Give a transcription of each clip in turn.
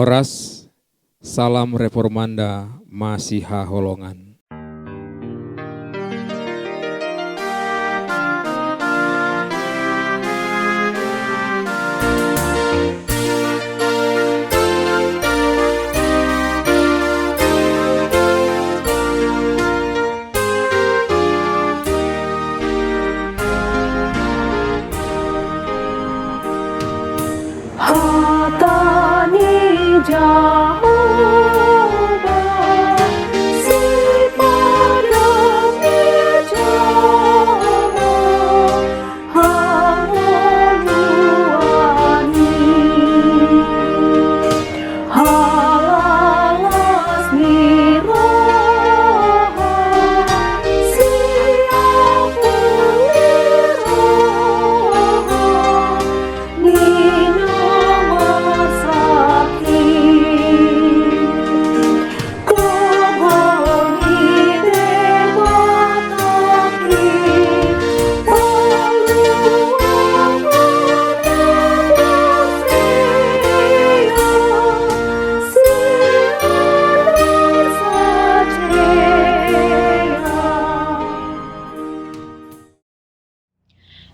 Horas, salam reformanda Masiha Holongan.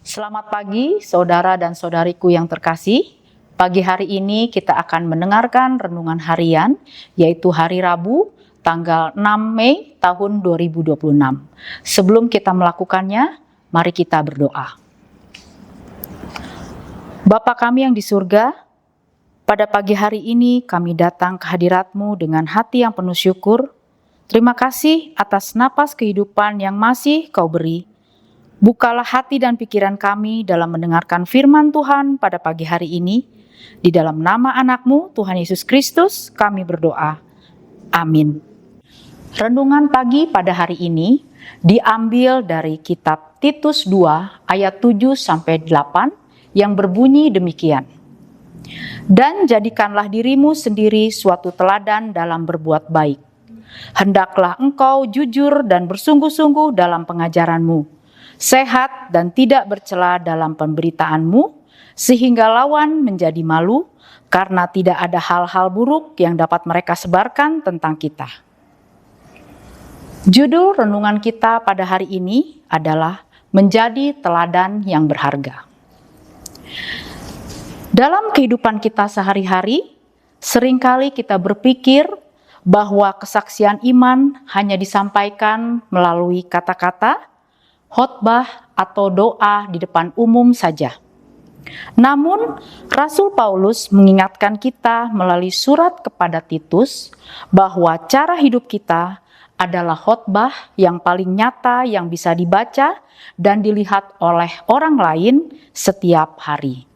Selamat pagi saudara dan saudariku yang terkasih. Pagi hari ini kita akan mendengarkan renungan harian, yaitu hari Rabu tanggal 6 Mei tahun 2026. Sebelum kita melakukannya, mari kita berdoa. Bapa kami yang di surga, pada pagi hari ini kami datang ke hadirat-Mu dengan hati yang penuh syukur. Terima kasih atas napas kehidupan yang masih Kau beri. Bukalah hati dan pikiran kami dalam mendengarkan firman Tuhan pada pagi hari ini. Di dalam nama anak-Mu, Tuhan Yesus Kristus, kami berdoa. Amin. Renungan pagi pada hari ini diambil dari kitab Titus 2 ayat 7-8 yang berbunyi demikian. Dan jadikanlah dirimu sendiri suatu teladan dalam berbuat baik. Hendaklah engkau jujur dan bersungguh-sungguh dalam pengajaranmu. Sehat dan tidak bercela dalam pemberitaanmu, sehingga lawan menjadi malu karena tidak ada hal-hal buruk yang dapat mereka sebarkan tentang kita. Judul renungan kita pada hari ini adalah menjadi teladan yang berharga. Dalam kehidupan kita sehari-hari, seringkali kita berpikir bahwa kesaksian iman hanya disampaikan melalui kata-kata, khotbah atau doa di depan umum saja. Namun, Rasul Paulus mengingatkan kita melalui surat kepada Titus bahwa cara hidup kita adalah khotbah yang paling nyata yang bisa dibaca dan dilihat oleh orang lain setiap hari.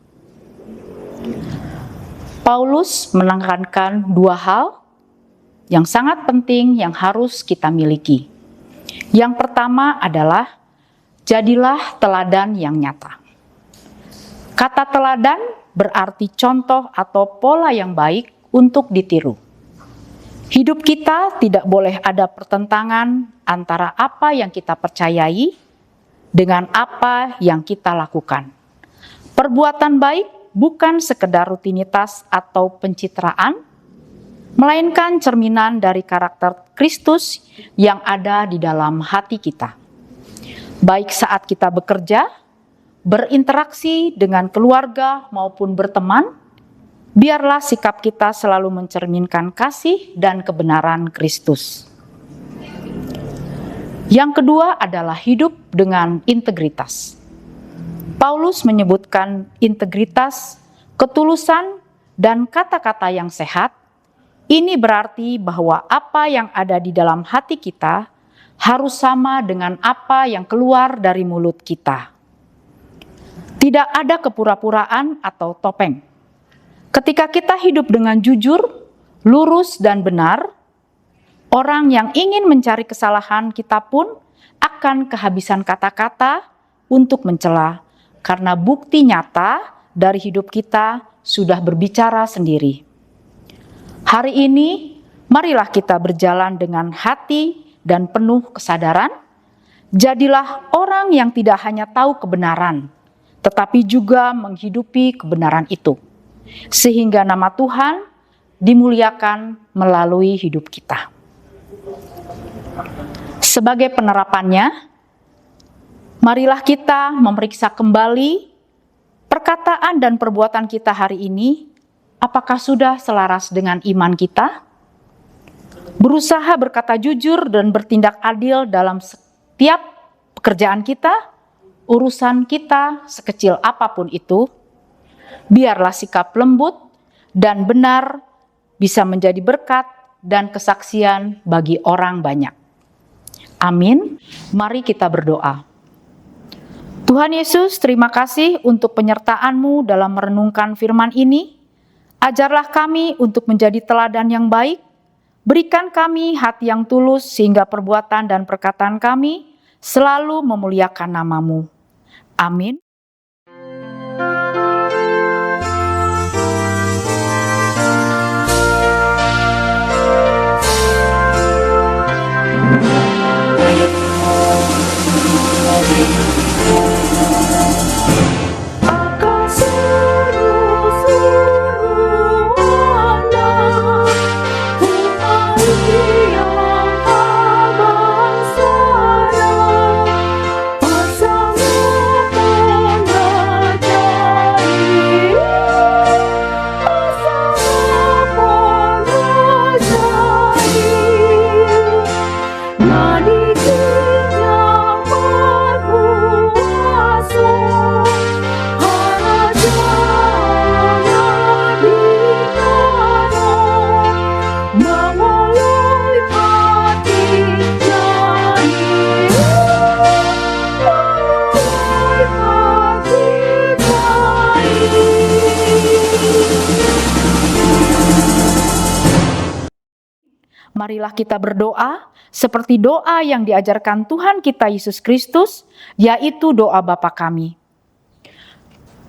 Paulus menekankan dua hal yang sangat penting yang harus kita miliki. Yang pertama adalah jadilah teladan yang nyata. Kata teladan berarti contoh atau pola yang baik untuk ditiru. Hidup kita tidak boleh ada pertentangan antara apa yang kita percayai dengan apa yang kita lakukan. Perbuatan baik bukan sekedar rutinitas atau pencitraan, melainkan cerminan dari karakter Kristus yang ada di dalam hati kita. Baik saat kita bekerja, berinteraksi dengan keluarga maupun berteman, biarlah sikap kita selalu mencerminkan kasih dan kebenaran Kristus. Yang kedua adalah hidup dengan integritas. Paulus menyebutkan integritas, ketulusan, dan kata-kata yang sehat. Ini berarti bahwa apa yang ada di dalam hati kita harus sama dengan apa yang keluar dari mulut kita. Tidak ada kepura-puraan atau topeng. Ketika kita hidup dengan jujur, lurus dan benar, orang yang ingin mencari kesalahan kita pun akan kehabisan kata-kata untuk mencela, karena bukti nyata dari hidup kita sudah berbicara sendiri. Hari ini, marilah kita berjalan dengan hati dan penuh kesadaran, jadilah orang yang tidak hanya tahu kebenaran, tetapi juga menghidupi kebenaran itu. Sehingga nama Tuhan dimuliakan melalui hidup kita. Sebagai penerapannya, marilah kita memeriksa kembali perkataan dan perbuatan kita hari ini, apakah sudah selaras dengan iman kita? Berusaha berkata jujur dan bertindak adil dalam setiap pekerjaan kita, urusan kita sekecil apapun itu. Biarlah sikap lembut dan benar bisa menjadi berkat dan kesaksian bagi orang banyak. Amin. Mari kita berdoa. Tuhan Yesus, terima kasih untuk penyertaan-Mu dalam merenungkan firman ini. Ajarlah kami untuk menjadi teladan yang baik. Berikan kami hati yang tulus sehingga perbuatan dan perkataan kami selalu memuliakan nama-Mu. Amin. Marilah kita berdoa seperti doa yang diajarkan Tuhan kita Yesus Kristus, yaitu doa Bapa kami.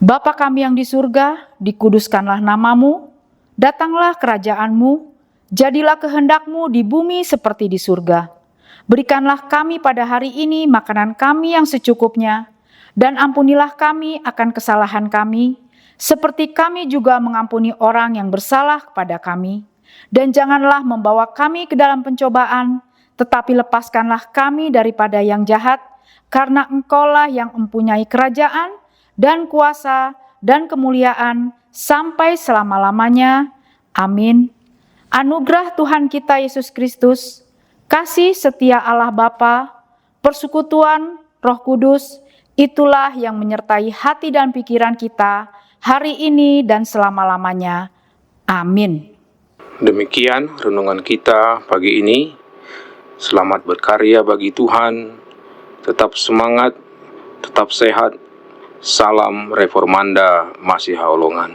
Bapa kami yang di surga, dikuduskanlah nama-Mu, datanglah kerajaan-Mu, jadilah kehendak-Mu di bumi seperti di surga. Berikanlah kami pada hari ini makanan kami yang secukupnya, dan ampunilah kami akan kesalahan kami, seperti kami juga mengampuni orang yang bersalah kepada kami. Dan janganlah membawa kami ke dalam pencobaan, tetapi lepaskanlah kami daripada yang jahat, karena Engkaulah yang mempunyai kerajaan dan kuasa dan kemuliaan sampai selama-lamanya. Amin. Anugerah Tuhan kita Yesus Kristus, kasih setia Allah Bapa, persekutuan Roh Kudus, itulah yang menyertai hati dan pikiran kita hari ini dan selama-lamanya. Amin. Demikian renungan kita pagi ini. Selamat berkarya bagi Tuhan. Tetap semangat, tetap sehat. Salam Reformanda Masiha Holongan.